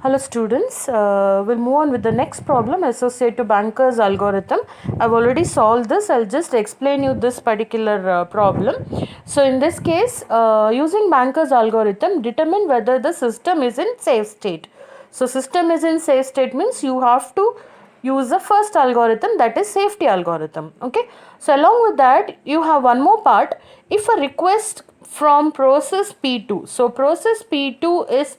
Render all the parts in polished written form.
Hello students, we'll move on with the next problem associated to Banker's algorithm. I've already solved this. I'll just explain you this particular problem. So in this case, using Banker's algorithm, determine whether the system is in safe state. So system is in safe state means you have to use the first algorithm, that is safety algorithm. Okay. So along with that, you have one more part. If a request from process P2, so process P2 is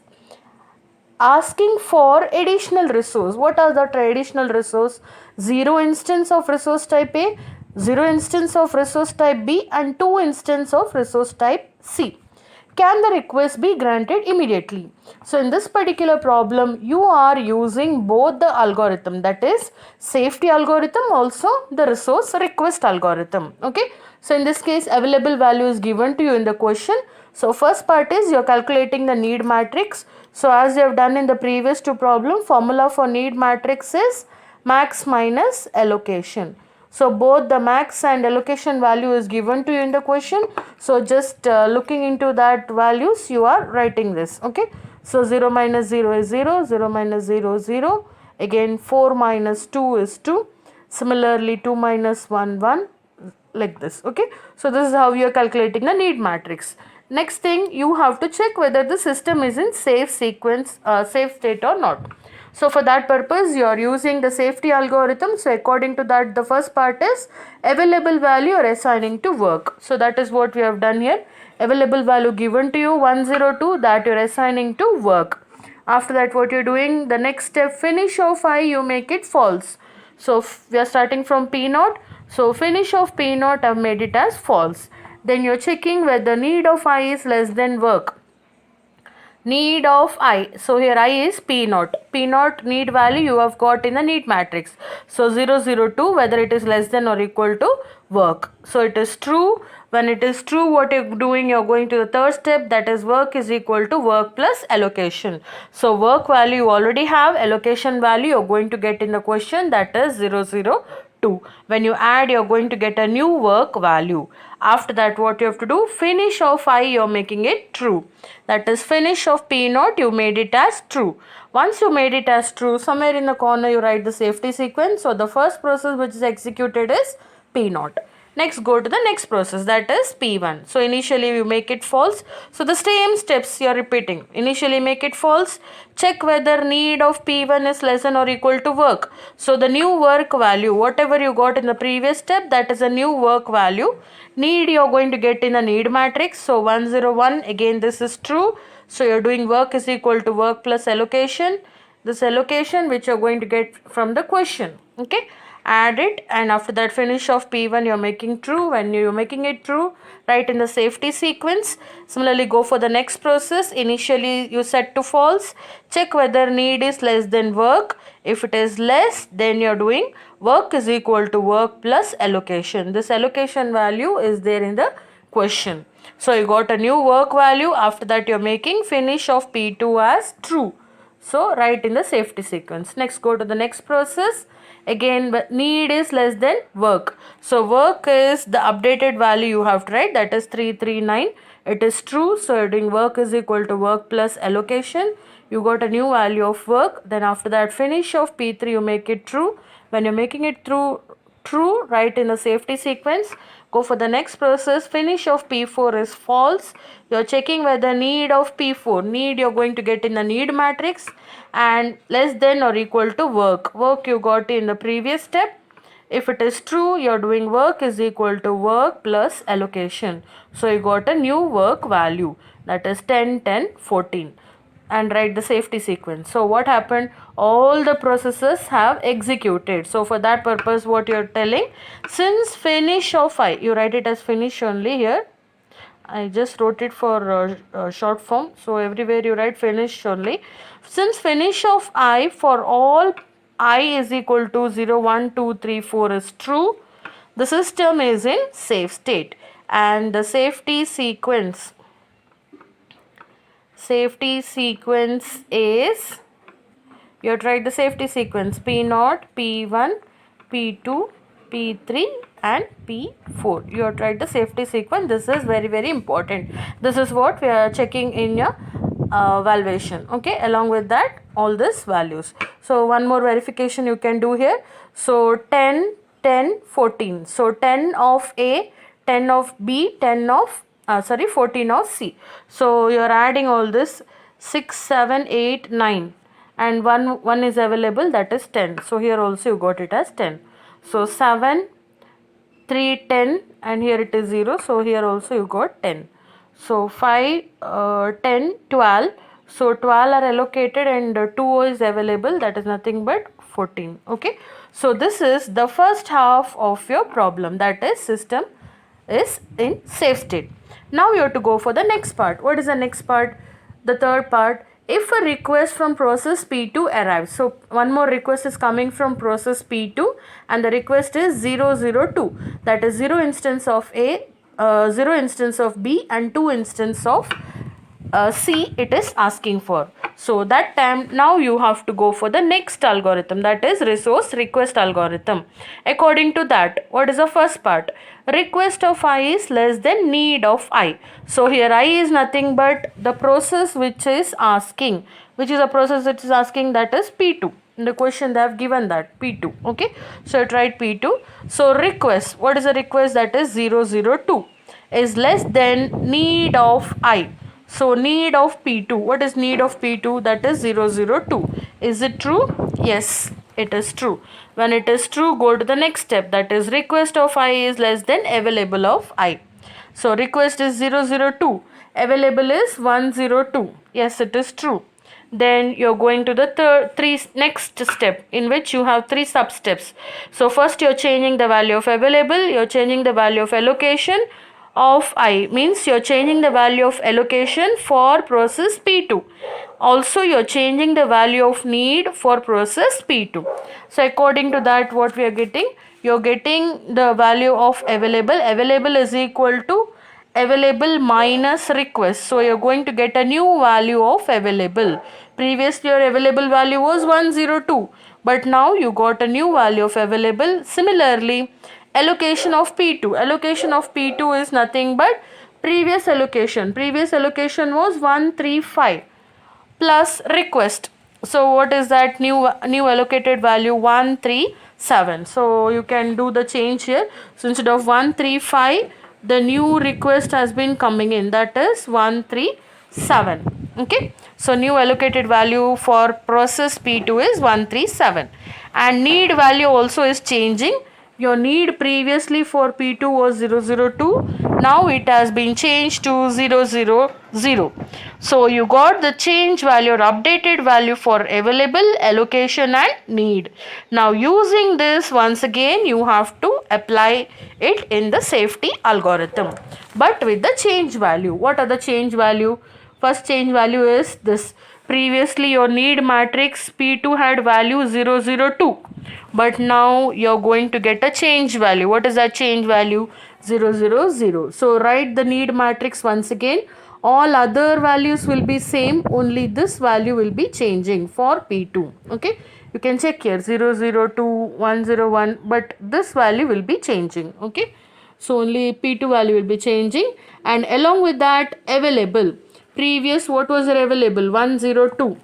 asking for additional resource. What are the traditional resource? 0 instance of resource type A, 0 instance of resource type B, and 2 instance of resource type C. Can the request be granted immediately? So in this particular problem, you are using both the algorithm, that is safety algorithm, also the resource request algorithm. Okay. So in this case, available value is given to you in the question. So first part is you are calculating the need matrix. So as you have done in the previous two problem, formula for need matrix is max minus allocation. So both the max and allocation value is given to you in the question. So just looking into that values, you are writing this. Okay. So 0 minus 0 is 0, 0 minus 0 is 0. Again 4 minus 2 is 2. Similarly 2 minus 1, 1, like this. Okay. So this is how you are calculating the need matrix. Next thing, you have to check whether the system is in safe sequence, safe state or not. So for that purpose, you are using the safety algorithm. So according to that, the first part is available value or assigning to work. So that is what we have done here. Available value given to you 102, that you are assigning to work. After that, what you are doing, the next step, finish of I, you make it false. So we are starting from P0. So finish of P0, I've made it as false. Then you're checking whether need of I is less than work. Need of I, so here I is P0. P0 need value you have got in the need matrix. So 0, 0, 2, whether it is less than or equal to work. So it is true. When it is true, what you're doing, you're going to the third step, that is work is equal to work plus allocation. So work value you already have, allocation value you're going to get in the question, that is 0, 0, 2. When you add, you're going to get a new work value. After that, what you have to do, finish of I, you're making it true. That is finish of P0, you made it as true. Once you made it as true, somewhere in the corner you write the safety sequence. So the first process which is executed is P0. Next, go to the next process, that is P1. So initially you make it false. So the same steps you are repeating. Initially make it false. Check whether need of P1 is less than or equal to work. So the new work value, whatever you got in the previous step, that is a new work value. Need you are going to get in the need matrix. So 101, again this is true. So you are doing work is equal to work plus allocation. This allocation which you are going to get from the question. Okay. Add it, and after that finish of P1 you're making true. When you're making it true, write in the safety sequence. Similarly, go for the next process. Initially you set to false. Check whether need is less than work. If it is less, then you're doing work is equal to work plus allocation. This allocation value is there in the question. So you got a new work value. After that you're making finish of P2 as true. So write in the safety sequence. Next, go to the next process. Again, need is less than work. So work is the updated value you have to write, that is 339. It is true. So you're doing work is equal to work plus allocation. You got a new value of work. Then after that finish of P3 you make it true. When you're making it true, write in the safety sequence. Go for the next process. Finish of P4 is false. You're checking whether need of P4, need you're going to get in the need matrix, and less than or equal to work. Work you got in the previous step. If it is true, you're doing work is equal to work plus allocation. So you got a new work value, that is 10, 10, 14. And write the safety sequence. So what happened? All the processes have executed. So for that purpose, what you're telling, since finish of I, you write it as finish only here. I just wrote it for short form. So everywhere you write finish only. Since finish of I for all I is equal to 0, 1, 2, 3, 4 is true, the system is in safe state. And the safety sequence is, you have to write the safety sequence P0, P1, P2, P3 and P4. You have to write the safety sequence. This is very, very important. This is what we are checking in your valuation. Okay. Along with that, all these values. So one more verification you can do here. So 10, 10, 14. So 10 of A, 10 of B, 10 of 14 of C. So you are adding all this 6, 7, 8, 9, and one is available, that is 10. So here also you got it as 10. So 7, 3, 10, and here it is 0. So here also you got 10. So 5, 10, 12. So 12 are allocated and 2 is available, that is nothing but 14. Okay. So this is the first half of your problem, that is system is in safe state. Now you have to go for the next part. What is the next part? The third part. If a request from process P2 arrives, so one more request is coming from process P2 and the request is 002, that is 0 instance of A, 0 instance of B and 2 instance of C it is asking for. So that time now you have to go for the next algorithm, that is resource request algorithm. According to that, what is the first part? Request of I is less than need of I. So here I is nothing but the process which is asking, which is a process which is asking, that is P2. In the question they have given that P2. Okay, so write P2. So request, what is the request? That is 002 is less than need of I. So need of P2, what is need of P2? That is 002. Is it true? Yes, it is true. When it is true, go to the next step, that is request of I is less than available of I. So request is 002, available is 102. Yes, it is true. Then you're going to the next step, in which you have 3 sub steps. So first you're changing the value of available, you're changing the value of allocation of I, means you're changing the value of allocation for process P2. Also you're changing the value of need for process P2. So according to that, what we are getting? You're getting the value of available. Available is equal to available minus request. So you're going to get a new value of available. Previously your available value was 102, but now you got a new value of available. Similarly, allocation of P2. Allocation of P2 is nothing but previous allocation. Previous allocation was 135 plus request. So what is that new allocated value? 137. So you can do the change here. So instead of 135, the new request has been coming in, that is 137. Okay, so new allocated value for process P2 is 137, and need value also is changing. Your need previously for P2 was 002, now it has been changed to 000. So you got the change value or updated value for available, allocation and need. Now using this, once again you have to apply it in the safety algorithm, but with the change value. What are the change value? First change value is this. Previously your need matrix P2 had value 002, but now you're going to get a change value. What is that change value? 000. So write the need matrix once again. All other values will be same, only this value will be changing for P2. Okay, you can check here 002, 101, but this value will be changing. Okay, so only P2 value will be changing, and along with that available. Previous what was your available? 102,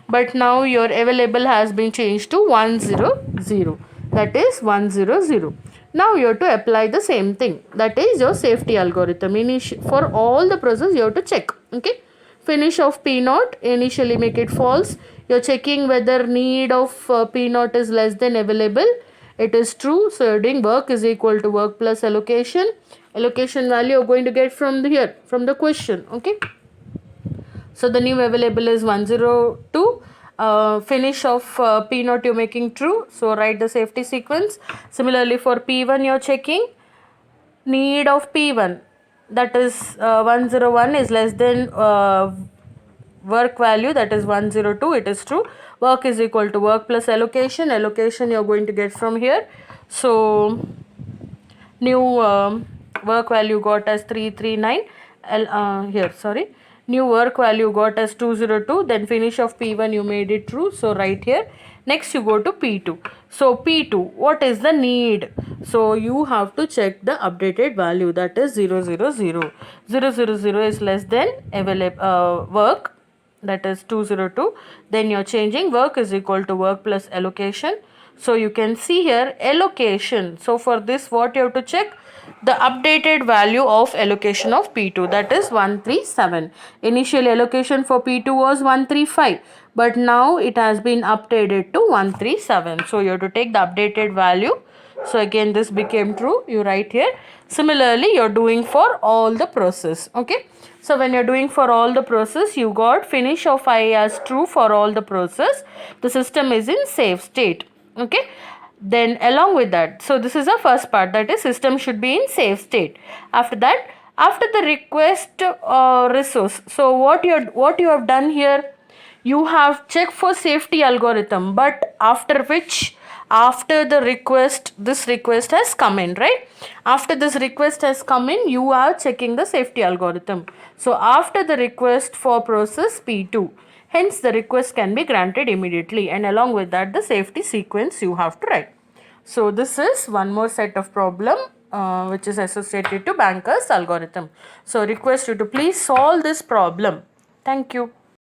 but now your available has been changed to 100, that is 100. Now you have to apply the same thing, that is your safety algorithm. For all the process you have to check. Okay, finish of P0, initially make it false. You're checking whether need of P0 is less than available. It is true, so you're doing work is equal to work plus allocation. Allocation value you're going to get from here, from the question. Okay, so the new available is 102. Finish of P0 you're making true, so write the safety sequence. Similarly for P1 you're checking need of P1, that is 101 is less than work value, that is 102. It is true. Work is equal to work plus allocation. Allocation you're going to get from here. So new work value got as 339. Here sorry, new work value got as 202. Then finish of P1 you made it true, so right here. Next you go to P2. So P2, what is the need? So you have to check the updated value, that is 000. 000 is less than available work, that is 202. Then you're changing work is equal to work plus allocation. So you can see here allocation. So for this, what you have to check? The updated value of allocation of P2, that is 137. Initial allocation for P2 was 135, but now it has been updated to 137. So you have to take the updated value. So again this became true, you write here. Similarly you're doing for all the process. Okay, so when you're doing for all the process, you got finish of I as true for all the process. The system is in safe state. Okay, then along with that, so this is the first part, that is system should be in safe state. After that, after the request resource, so what you have done here, you have checked for safety algorithm, but after which, after the request, this request has come in, right? After this request has come in, you are checking the safety algorithm. So after the request for process P2, hence the request can be granted immediately, and along with that the safety sequence you have to write. So this is one more set of problem which is associated to Banker's algorithm. So request you to please solve this problem. Thank you.